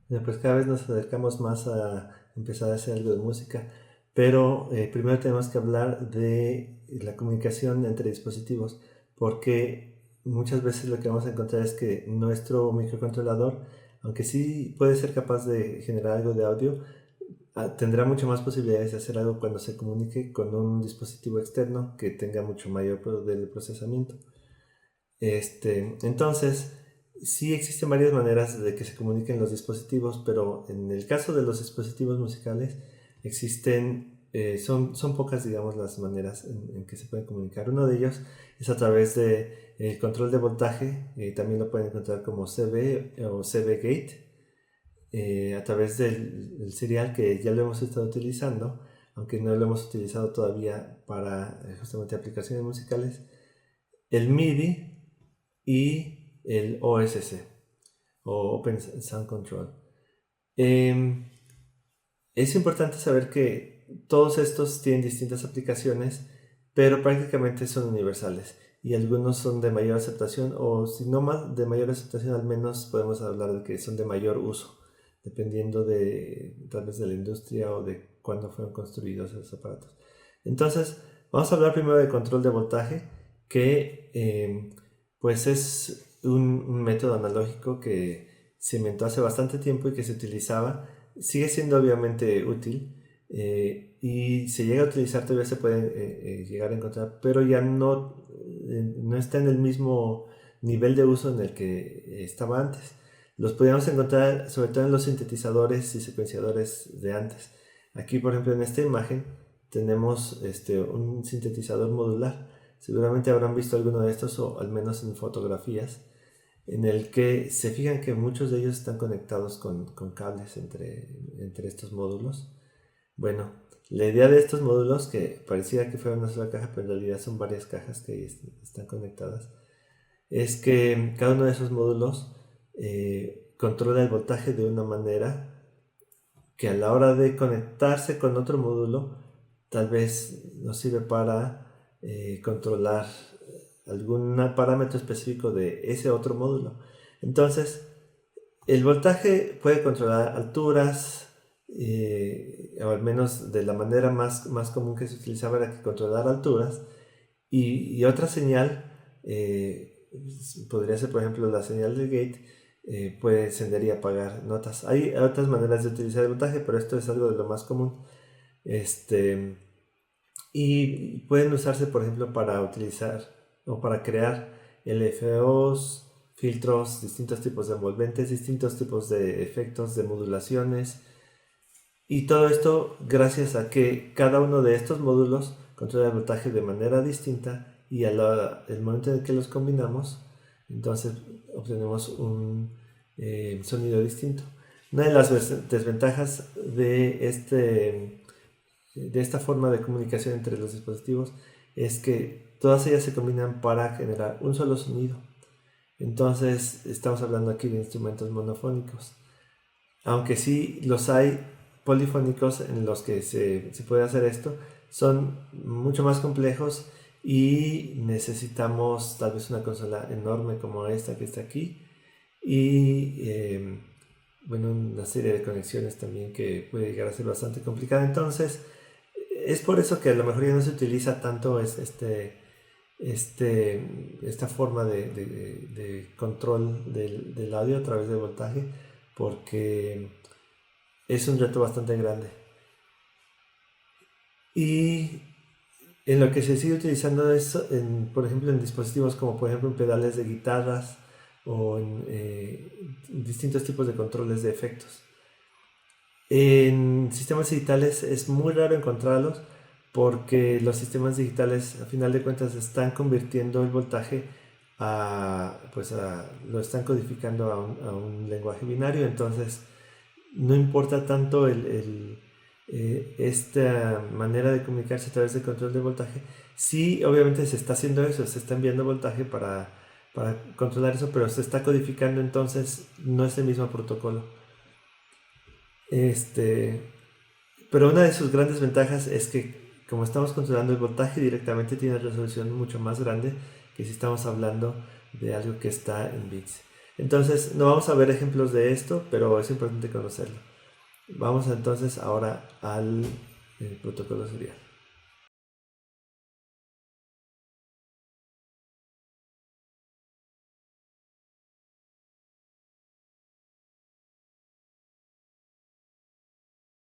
Pues cada vez nos acercamos más a empezar a hacer algo de música, pero primero tenemos que hablar de la comunicación entre dispositivos, porque muchas veces lo que vamos a encontrar es que nuestro microcontrolador, aunque sí puede ser capaz de generar algo de audio, tendrá mucho más posibilidades de hacer algo cuando se comunique con un dispositivo externo que tenga mucho mayor poder de procesamiento. Entonces, sí existen varias maneras de que se comuniquen los dispositivos, pero en el caso de los dispositivos musicales existen, son pocas, digamos, las maneras en que se pueden comunicar. Uno de ellos es a través de control de voltaje, también lo pueden encontrar como CB o CB Gate, a través del serial que ya lo hemos estado utilizando, aunque no lo hemos utilizado todavía para justamente aplicaciones musicales, el MIDI y el OSC o Open Sound Control. Eh, es importante saber que todos estos tienen distintas aplicaciones, pero prácticamente son universales y algunos son de mayor aceptación o si no más de mayor aceptación al menos podemos hablar de que son de mayor uso dependiendo de tal vez de la industria o de cuándo fueron construidos esos aparatos. Entonces vamos a hablar primero de control de voltaje que pues es un método analógico que se inventó hace bastante tiempo y que se utilizaba, sigue siendo obviamente útil y se llega a utilizar, todavía se puede llegar a encontrar, pero ya no está en el mismo nivel de uso en el que estaba antes. Los podíamos encontrar sobre todo en los sintetizadores y secuenciadores de antes. Aquí, por ejemplo, en esta imagen tenemos un sintetizador modular. Seguramente habrán visto alguno de estos o al menos en fotografías en el que se fijan que muchos de ellos están conectados con cables entre estos módulos. Bueno, la idea de estos módulos, que parecía que fuera una sola caja, pero en realidad son varias cajas que están conectadas, es que cada uno de esos módulos controla el voltaje de una manera que a la hora de conectarse con otro módulo, tal vez nos sirve para controlar algún parámetro específico de ese otro módulo. Entonces, el voltaje puede controlar alturas, o al menos de la manera más común que se utilizaba era que controlar alturas, y otra señal, podría ser por ejemplo la señal del gate, puede encender y apagar notas. Hay otras maneras de utilizar el voltaje, pero esto es algo de lo más común. Este, y pueden usarse, por ejemplo, para utilizar o para crear LFOs, filtros, distintos tipos de envolventes, distintos tipos de efectos, de modulaciones. Y todo esto gracias a que cada uno de estos módulos controla el voltaje de manera distinta y el momento en que los combinamos, entonces obtenemos un sonido distinto. Una de las desventajas de esta forma de comunicación entre los dispositivos es que todas ellas se combinan para generar un solo sonido. Entonces estamos hablando aquí de instrumentos monofónicos. Aunque sí los hay polifónicos en los que se puede hacer esto, son mucho más complejos y necesitamos tal vez una consola enorme como esta que está aquí y bueno, una serie de conexiones también que puede llegar a ser bastante complicada. Entonces, es por eso que a lo mejor ya no se utiliza tanto esta forma de control del audio a través de voltaje, porque es un reto bastante grande. Y en lo que se sigue utilizando es, por ejemplo, en dispositivos como por ejemplo en pedales de guitarras o en distintos tipos de controles de efectos. En sistemas digitales es muy raro encontrarlos porque los sistemas digitales a final de cuentas están convirtiendo el voltaje lo están codificando a un lenguaje binario, entonces no importa tanto esta manera de comunicarse a través del control de voltaje. Sí, obviamente se está haciendo eso, se está enviando voltaje para controlar eso, pero se está codificando, entonces no es el mismo protocolo. Este, pero una de sus grandes ventajas es que como estamos controlando el voltaje directamente tiene una resolución mucho más grande que si estamos hablando de algo que está en bits. Entonces, no vamos a ver ejemplos de esto, pero es importante conocerlo. Vamos entonces ahora al protocolo serial.